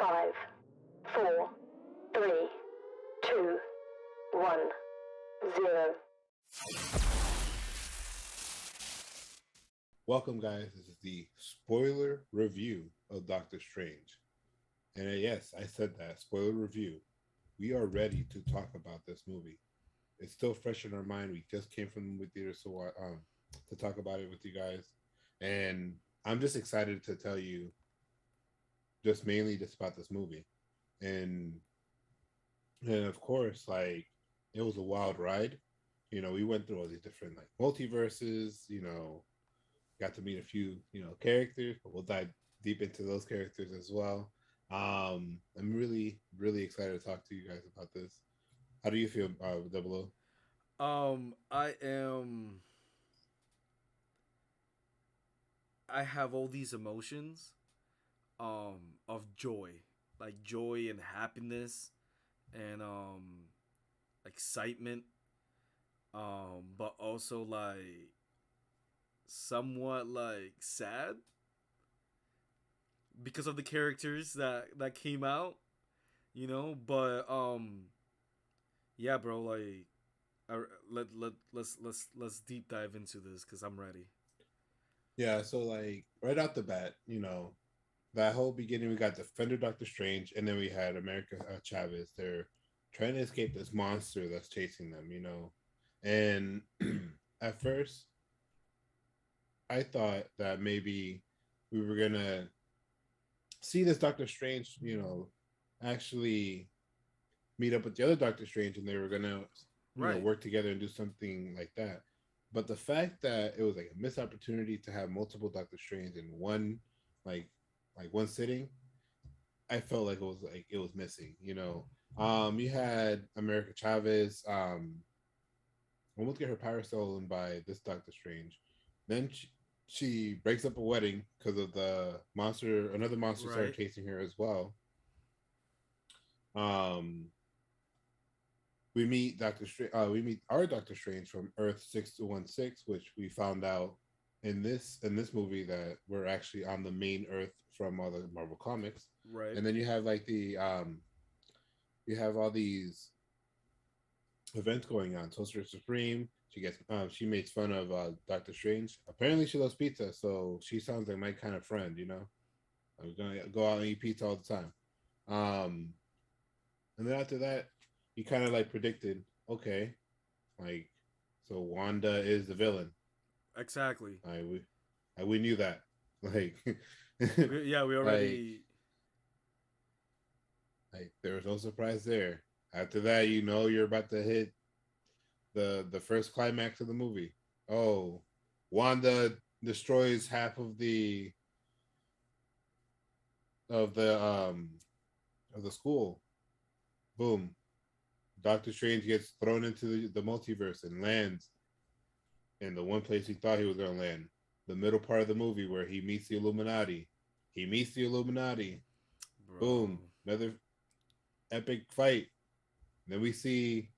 5, 4, 3, 2, 1, 0. Welcome, guys. This is the spoiler review of Doctor Strange. And yes, I said that, spoiler review. We are ready to talk about this movie. It's still fresh in our mind. We just came from the movie theater to talk about it with you guys. And I'm just excited to tell you mainly about this movie. And of course, like, it was a wild ride. We went through all these different like multiverses, got to meet a few, characters, but we'll dive deep into those characters as well. I'm really, really excited to talk to you guys about this. How do you feel, Double I am. I have all these emotions, of joy, like joy and happiness, and excitement, but also like somewhat like sad because of the characters that came out, But yeah, bro, like, let's deep dive into this because I'm ready. Yeah, so like right out the bat, that whole beginning, we got Defender Doctor Strange, and then we had America Chavez. They're trying to escape this monster that's chasing them, And at first, I thought that maybe we were gonna see this Doctor Strange, actually meet up with the other Doctor Strange, and they were gonna, Right. work together and do something like that. But the fact that it was like a missed opportunity to have multiple Doctor Strange in one, like, one sitting, I felt like it was missing. You had America Chavez, almost get her power stolen by this Doctor Strange. Then she breaks up a wedding because of the monster. Another monster started Right. chasing her as well. Um, we meet we meet our Doctor Strange from Earth 6216, which we found out in this movie that we're actually on the main Earth from all the Marvel comics. Right. And then you have like you have all these events going on. Sorcerer Supreme. She makes fun of Doctor Strange. Apparently, she loves pizza, so she sounds like my kind of friend. I'm gonna go out and eat pizza all the time. Um, and then after that, you kind of like predicted, okay, like, so Wanda is the villain. Exactly. We knew that. Like, Yeah, we like, already. there was no surprise there. After that, you're about to hit the first climax of the movie. Oh, Wanda destroys half of the um of the school. Boom. Doctor Strange gets thrown into the multiverse and lands in the one place he thought he was going to land. The middle part of the movie where he meets the Illuminati. He meets the Illuminati. Boom. Bro. Another epic fight. Then we see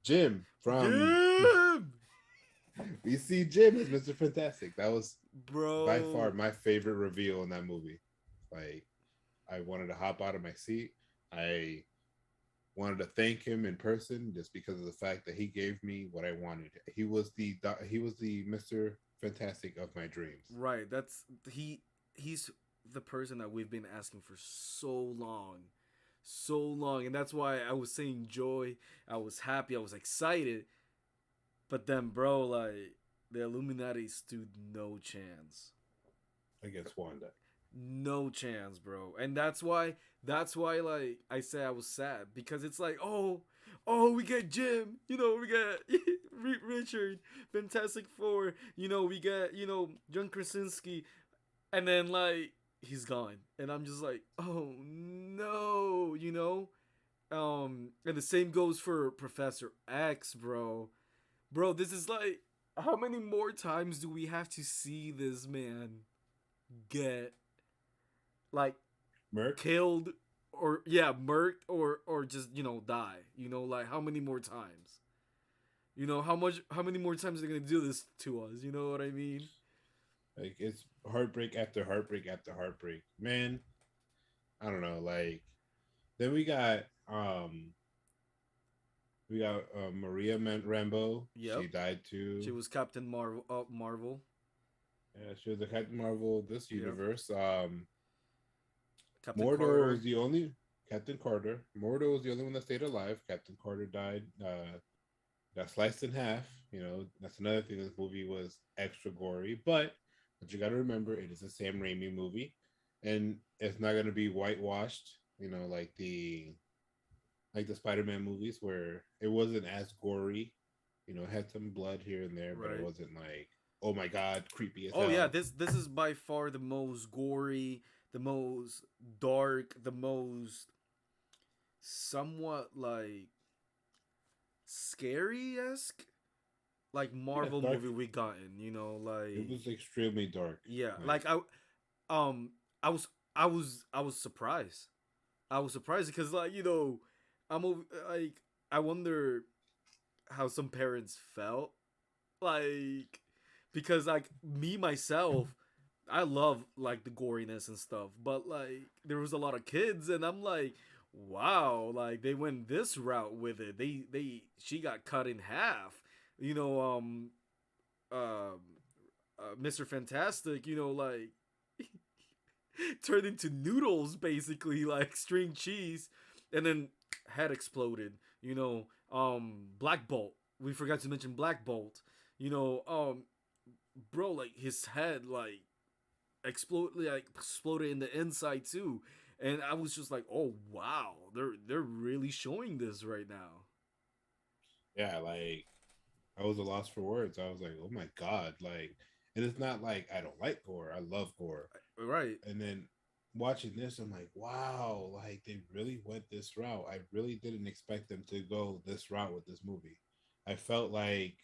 Jim from Jim! we see Jim as Mr. Fantastic. That was by far Bro. my favorite reveal in that movie. Like, I wanted to hop out of my seat. I wanted to thank him in person just because of the fact that he gave me what I wanted. He was the Mr. Fantastic of my dreams. Right. He's the person that we've been asking for so long. So long. And that's why I was saying joy. I was happy. I was excited. But then, bro, like, the Illuminati stood no chance. Against Wanda. No chance, bro. And that's why like I say I was sad because it's like, oh, we get Jim, we get Richard, Fantastic Four, we get, John Krasinski, and then like he's gone. And I'm just like, oh no, and the same goes for Professor X, bro. Bro, this is like, how many more times do we have to see this man get like Merc. killed, or yeah, murked, or just die? Like, how many more times? How many more times are they gonna do this to us? You know what I mean? Like, it's heartbreak after heartbreak after heartbreak. Man, I don't know, like then um we got Maria Rambo. Yep, She died too. she was Captain Marvel. Marvel. Yeah, she was the Captain Marvel of this Yep, universe. Captain Mordo was Carter. the only Captain Carter. Mordo was the only one that stayed alive. Captain Carter died. Got sliced in half. You know, that's another thing. This movie was extra gory, but you got to remember it is a Sam Raimi movie, and it's not going to be whitewashed. You know, like the Spider-Man movies where it wasn't as gory. You know, it had some blood here and there, but it Right. wasn't like, oh my god, creepy as Oh yeah, hell. this is by far the most gory, the most dark, the most somewhat like scary esque like Yeah, Marvel dark. movie we gotten. It Like was extremely dark. yeah, Like like um I was surprised. I was surprised because like I'm like I wonder how some parents felt like because like me myself I love like the goriness and stuff, but like there was a lot of kids and I'm like wow, like they went this route with it. They she got cut in half. You know um Mr. Fantastic, like turned into noodles basically, like string cheese, and then head exploded. Black Bolt. We forgot to mention Black Bolt. You know, bro, like his head exploded in the inside too, and I was just like, oh wow, they're really showing this right now. yeah, like I was a loss for words. I was like, oh my god, like, and it's not like I don't like gore. I love gore. Right. And then watching this, I'm like, wow, like they really went this route. I really didn't expect them to go this route with this movie. I felt like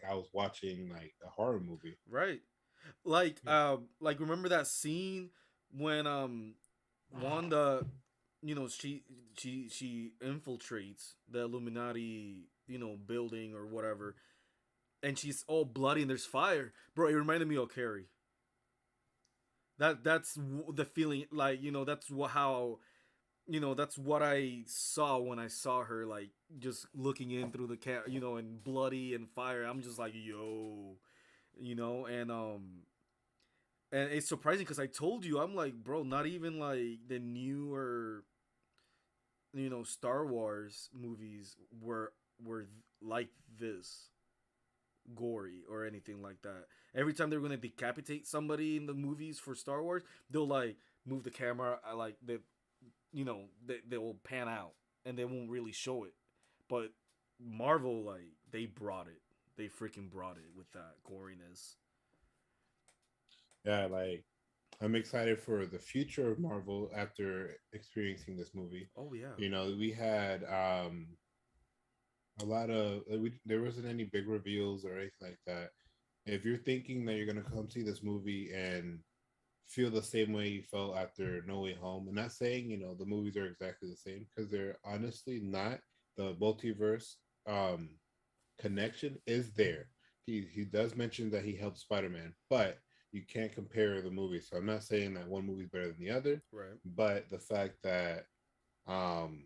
I was watching like a horror movie. Right. Like Yeah. remember that scene when Wanda, she infiltrates the Illuminati, building or whatever, and she's all bloody and there's fire, bro. It reminded me of Carrie. The feeling, like that's how that's what I saw when I saw her, like just looking in through the cat, and bloody and fire. I'm just like, yo, and it's surprising because I told you, I'm like, bro, not even like the newer, Star Wars movies were like this gory or anything like that. Every time they're gonna decapitate somebody in the movies for Star Wars, they'll like move the camera, like they will pan out and they won't really show it. But Marvel, like they brought it, they freaking brought it with that goriness. Yeah, like I'm excited for the future of Marvel after experiencing this movie. Oh yeah. You know, we had a lot of there wasn't any big reveals or anything like that. If you're thinking that you're gonna come see this movie and feel the same way you felt after No Way Home, I'm not saying the movies are exactly the same because they're honestly not. The multiverse um, connection is there. He does mention that he helped Spider Man, but you can't compare the movies. So I'm not saying that one movie is better than the other, Right. but the fact that um,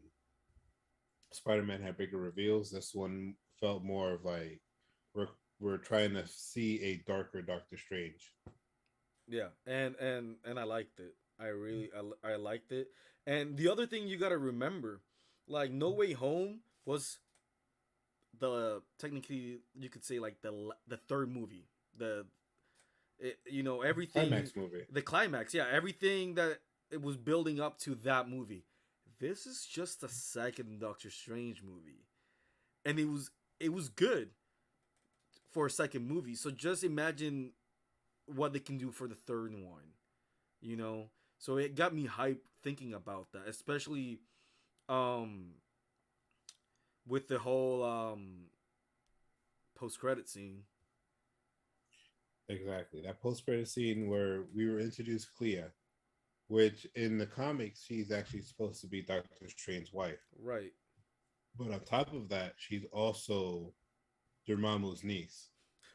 Spider-Man had bigger reveals. This one felt more of like we're we're trying to see a darker Doctor Strange. Yeah, and I liked it. I really I liked it. And the other thing you got to remember, like No Way Home was the technically you could say like the third movie. Everything, Climax movie. the climax, yeah, everything that it was building up to that movie. This is just the second Doctor Strange movie. And it was good for a second movie. So just imagine what they can do for the third one, you know? So it got me hyped thinking about that, especially um with the whole post credit scene. Exactly. That post-credit scene where we were introduced Clea, which in the comics she's actually supposed to be Doctor Strange's wife. Right. But on top of that, she's also Dormammu's niece.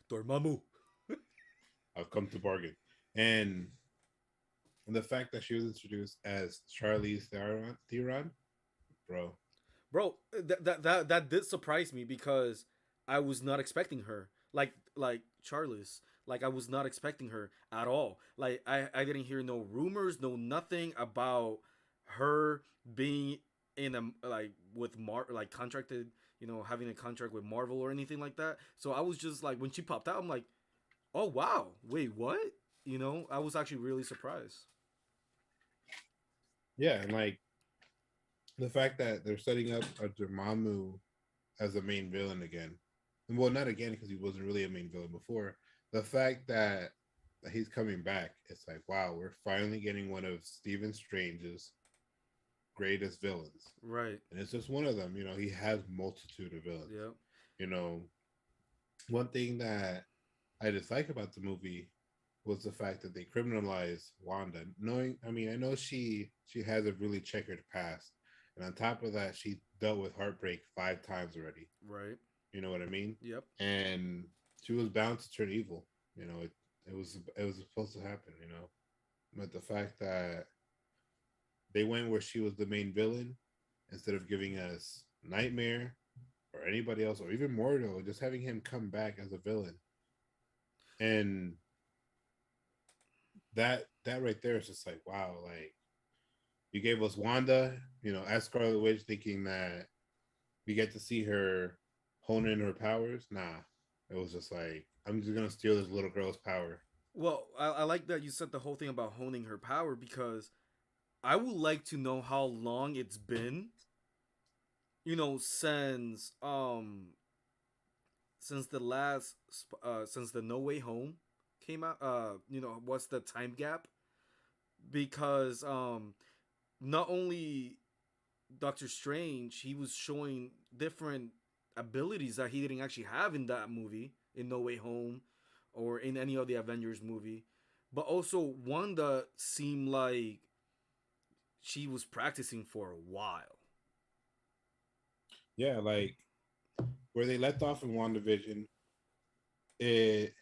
Dormammu. I've come to bargain. And And the fact that she was introduced as Charlize Theron, bro. That did surprise me because I was not expecting her. Like Charles. Like I was not expecting her at all. Like I didn't hear no rumors, no nothing about her being in a like with like contracted, having a contract with Marvel or anything like that. So I was just like when she popped out, I'm like, oh wow, wait, what? I was actually really surprised. Yeah, and like the fact that they're setting up a Dormammu as the main villain again. Well, not again because he wasn't really a main villain before. The fact that he's coming back, it's like, wow, we're finally getting one of Stephen Strange's greatest villains. Right. And it's just one of them. He has multitude of villains. Yep. You know, one thing that I dislike about the movie was the fact that they criminalized Wanda. I know she has a really checkered past, and on top of that, she dealt with heartbreak 5 times already. Right. You know what I mean? Yep. And she was bound to turn evil. It was supposed to happen. But the fact that they went where she was the main villain instead of giving us Nightmare or anybody else or even Mordo, just having him come back as a villain, and that right there is just like, wow, like you gave us Wanda, as Scarlet Witch, thinking that we get to see her hone in her powers. Nah, it was just like, I'm just gonna steal this little girl's power. Well, I like that you said the whole thing about honing her power because I would like to know how long it's been, since the last since the No Way Home came out. What's the time gap? Because not only Doctor Strange, he was showing different abilities that he didn't actually have in that movie, in No Way Home, or in any of the Avengers movie. But also, Wanda seemed like she was practicing for a while. Yeah, like where they left off in WandaVision, it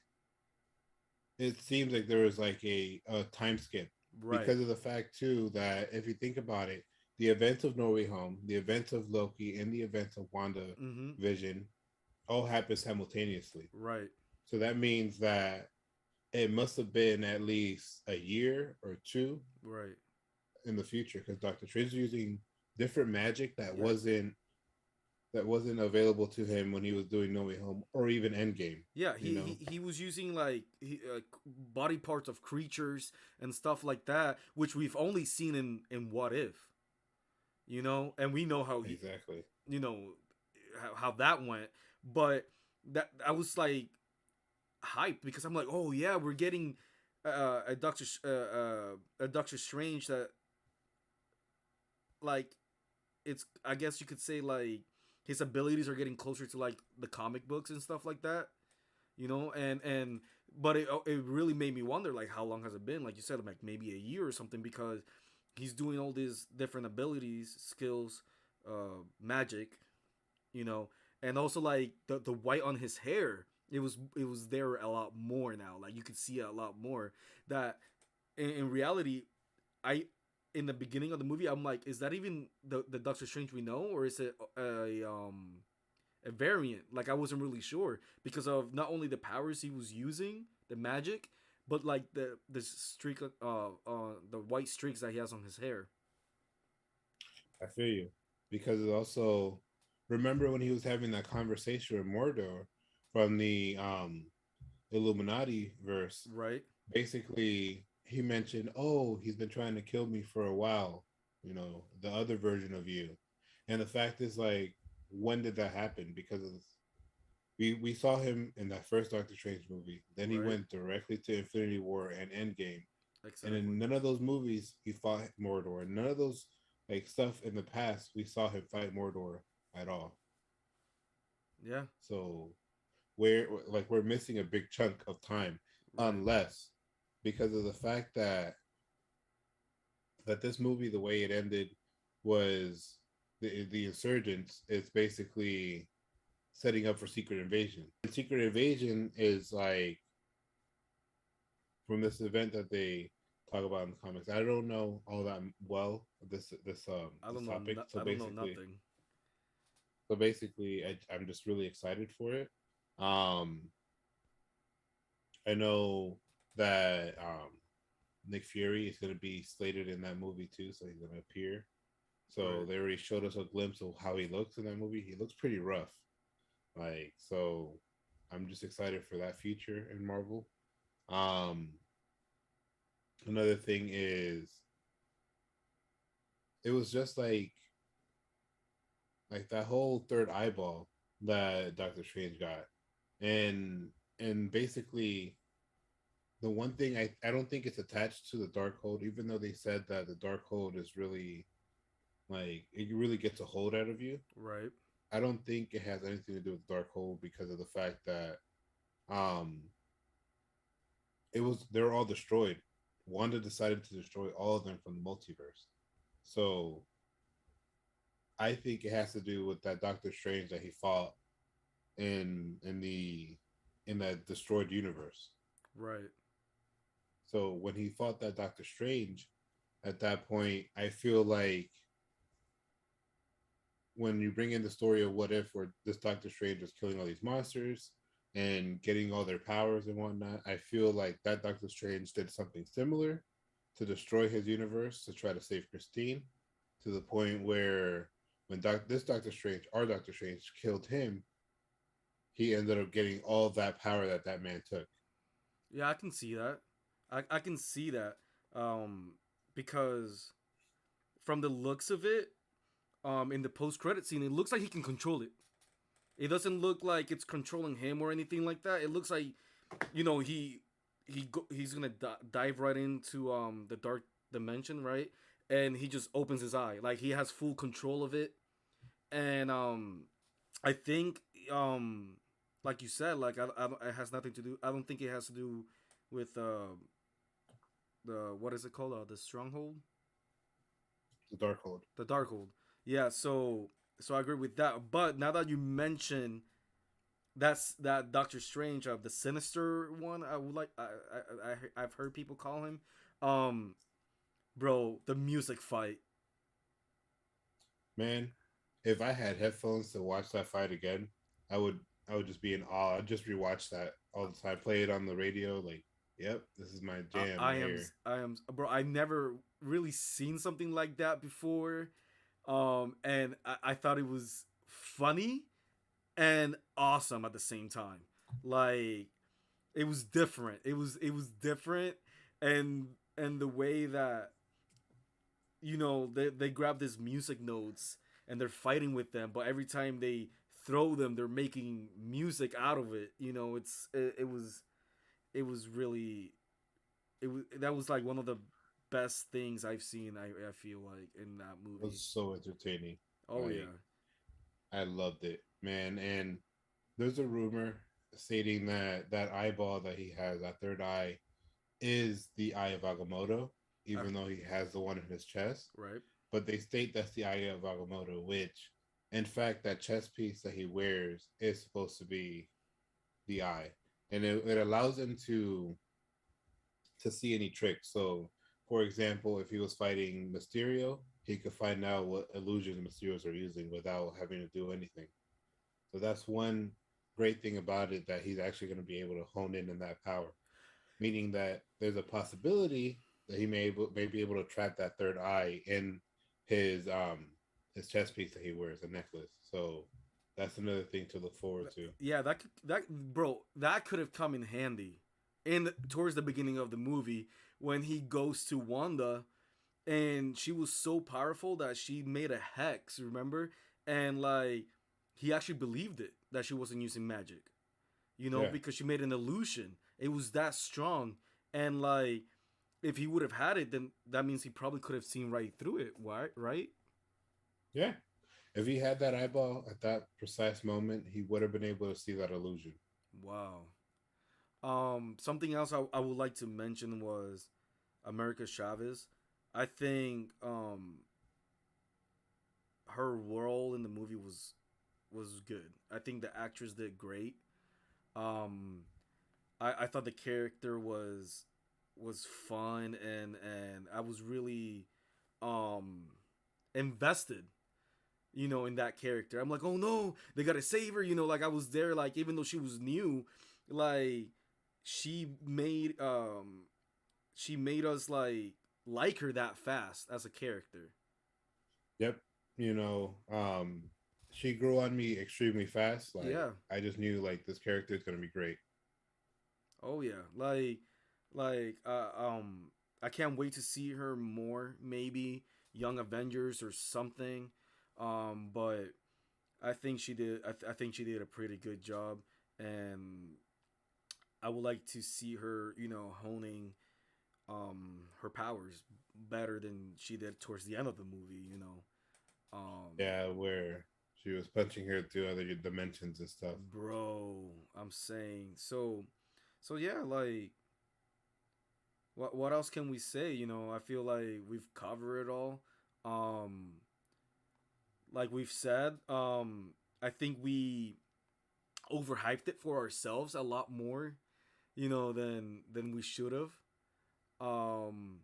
it seems like there was like a time skip Right. because of the fact too that if you think about it, the events of No Way Home, the events of Loki, and the events of Mm-hmm. WandaVision all happen simultaneously. Right. So that means that it must have been at least a year or two Right. in the future because Doctor Strange was using different magic that Yeah. wasn't available to him when he was doing No Way Home or even Endgame. Yeah, You know, he was using like body parts of creatures and stuff like that, which we've only seen in What If, and we know how exactly. you know, how that went. But that I was like hyped because I'm like, oh yeah, we're getting a Doctor Strange that like it's I guess you could say like his abilities are getting closer to like the comic books and stuff like that, and but it really made me wonder like how long has it been, like you said, like maybe a year or something, because he's doing all these different abilities, skills, magic, you know and also like the white on his hair, it was there a lot more now, like you could see it a lot more, that in reality, I in the beginning of the movie I'm like, is that even the Doctor Strange we know, or is it a variant? Like I wasn't really sure because of not only the powers he was using, the magic, but like the streak the white streaks that he has on his hair. I feel you because it also remember when he was having that conversation with Mordor from the Illuminati verse. Right. Basically, he mentioned, "Oh, he's been trying to kill me for a while." The other version of you, and the fact is, like, when did that happen? Because we saw him in that first Doctor Strange movie. Then he Right. went directly to Infinity War and Endgame, and in Exactly. none of those movies he fought Mordor. None of those like stuff in the past we saw him fight Mordor at all. Yeah. So we're missing a big chunk of time, Right. unless because of the fact that this movie, the way it ended, was the insurgents is basically setting up for Secret Invasion. And Secret Invasion is like from this event that they talk about in the comics. I don't know all that well I this don't know. topic. I don't know nothing. I'm just really excited for it. Um, I know that Nick Fury is going to be slated in that movie too, so he's going to appear. So Right. they already showed us a glimpse of how he looks in that movie. He looks pretty rough. Like, so I'm just excited for that future in Marvel. Um, Another thing is it was just like that whole third eyeball that Doctor Strange got. And basically the one thing I don't think it's attached to the Darkhold, even though they said that the Darkhold is really like it really gets a hold out of you. Right. I don't think it has anything to do with Darkhold because of the fact that um they're all destroyed. Wanda decided to destroy all of them from the multiverse. So I think it has to do with that Doctor Strange that he fought in that destroyed universe. Right. So when he fought that Doctor Strange, at that point, I feel like when you bring in the story of what if where this Doctor Strange was killing all these monsters and getting all their powers and whatnot, I feel like that Doctor Strange did something similar to destroy his universe to try to save Christine, to the point where when this Doctor Strange, our Doctor Strange, killed him, he ended up getting all that power that that man took. Yeah, I can see that. I can see that. Um, because from the looks of it, in the post credit scene, it looks like he can control it. It doesn't look like it's controlling him or anything like that. It looks like, he's gonna dive right into the dark dimension, right? And he just opens his eye, like he has full control of it. And I think, um, like you said, like it has nothing to do. I don't think it has to do with the what is it called? The stronghold, The Darkhold. the Darkhold. Yeah. So I agree with that. But now that you mention that Doctor Strange of the Sinister one, I would like I've heard people call him. Um, bro, the music fight. Man, if I had headphones to watch that fight again, I would I would just be in awe. I'd just rewatch that all the time. Play it on the radio, like, yep, this is my jam right here. Bro. I never really seen something like that before. And I thought it was funny and awesome at the same time. Like it was different. It was different, and the way that they grab these music notes and they're fighting with them, but every time they throw them, they're making music out of it. It was really that was like one of the best things I've seen. I feel like in that It movie. was so entertaining. Oh Like, yeah. I loved it, man. And there's a rumor stating that that eyeball that he has, that third eye, is the eye of Agamotto, I've, even though he has the one in his chest. right. But they state that's the eye of Agamotto, which, in fact, that chest piece that he wears is supposed to be the eye, and it allows him to see any tricks. So, for example, if he was fighting Mysterio, he could find out what illusions Mysterios are using without having to do anything. So that's one great thing about it, that he's actually going to be able to hone in that power, meaning that there's a possibility that he may be able to trap that third eye in his um his chest piece that he wears, a necklace. So that's another thing to look forward to. Yeah, that bro, that could have come in handy towards the beginning of the movie when he goes to Wanda, and she was so powerful that she made a hex, remember? And like he actually believed it, that she wasn't using magic. Yeah, Because she made an illusion. It was that strong. And like if he would have had it, then that means he probably could have seen right through it. Why? Right? yeah. If he had that eyeball at that precise moment, he would have been able to see that illusion. Wow. Something else I would like to mention was America Chavez. I think her role in the movie was good. I think the actress did great. Um, I thought the character was was fun, and I was really um invested, in that character. I'm like, oh no, they gotta save her. Like I was there, like even though she was new, like she made she made us like her that fast as a character. Yep. You know, she grew on me extremely fast. Like Yeah. I just knew like this character is gonna be great. Oh yeah. Like I can't wait to see her more. Maybe Young Avengers or something. But I think she did. I think she did a pretty good job, and I would like to see her, honing her powers better than she did towards the end of the movie. Um, Yeah, where she was punching her through other dimensions and stuff. bro, I'm saying so yeah, like what else can we say? I feel like we've covered it all. Um, like we've said, I think we overhyped it for ourselves a lot more, than we should have. Um,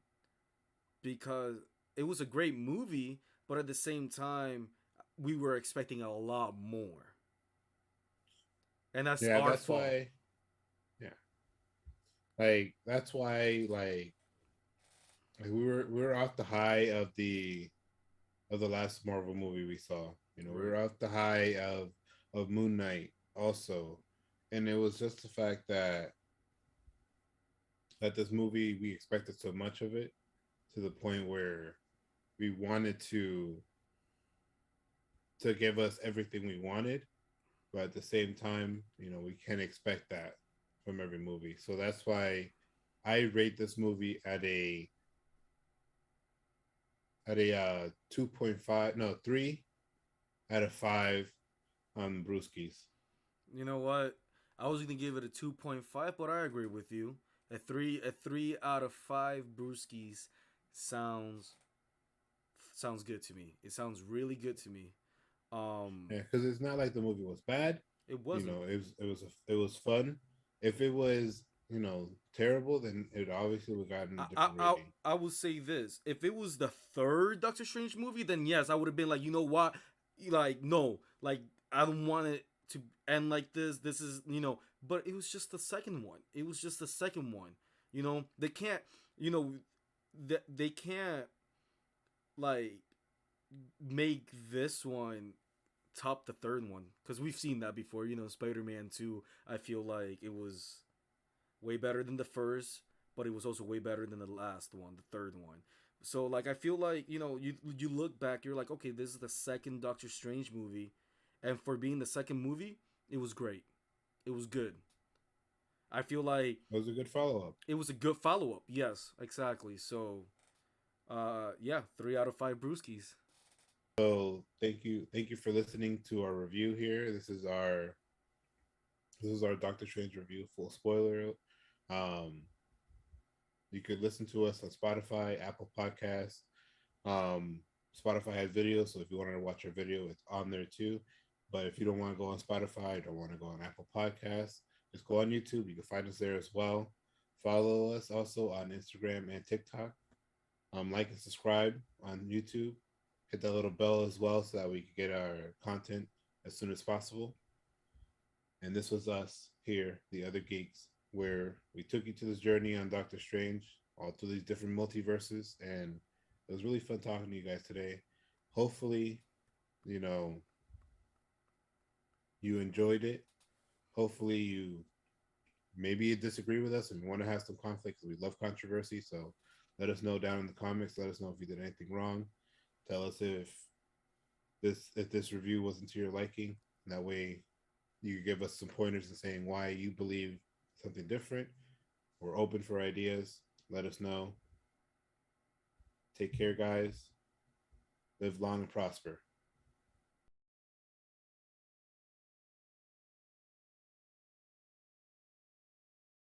because it was a great movie, but at the same time, we were expecting a lot more, and that's Yeah, our that's fault. why. Yeah, like that's why like we were off the high of the last Marvel movie we saw. You know, we Right. were off the high of Moon Knight also, and it was just the fact that this movie we expected so much of it to the point where we wanted to give us everything we wanted, but at the same time, you know, we can't expect that from every movie. So that's why I rate this movie at a 2.5, no, 3 out of 5 on Brewskis. You know what? I was gonna give it a 2.5, but I agree with you. A three out of five brewskis sounds sounds good to me. It sounds really good to me. Um, Yeah, because it's not like the movie was bad. it You wasn't. know, it was fun. If it was, terrible, then it obviously would have gotten a I, I different I rating. I will say this: if it was the third Doctor Strange movie, then yes, I would have been like, you know what, like no, like I don't want it to end like this. This is but it was just the second one. It was just the second one. They can't, you know, they can't like make this one top the third one because we've seen that before. Spider-Man 2. I feel like it was way better than the first, but it was also way better than the last one, the third one. So like I feel like you look back, you're like, okay, this is the second Doctor Strange movie, and for being the second movie, it was great. It was good. I feel like It was a good follow up. it was a good follow up. Yes, exactly. So, yeah, 3 out of 5 brewskis. So thank you for listening to our review here. This is our Doctor Strange review, full spoiler. Um, you could listen to us on Spotify, Apple Podcasts. Um, Spotify has videos, so if you wanted to watch our video, it's on there too. But if you don't want to go on Spotify, don't want to go on Apple Podcasts, just go on YouTube. You can find us there as well. Follow us also on Instagram and TikTok. Like and subscribe on YouTube. Hit that little bell as well so that we can get our content as soon as possible. And this was us here, the other geeks, where we took you to this journey on Doctor Strange, all through these different multiverses, and it was really fun talking to you guys today. Hopefully, you know, you enjoyed it. Hopefully, you disagree with us and want to have some conflict because we love controversy. So let us know down in the comments. Let us know if you did anything wrong. Tell us if this review wasn't to your liking. That way, you could give us some pointers in saying why you believe something different. We're open for ideas. Let us know. Take care, guys. Live long and prosper.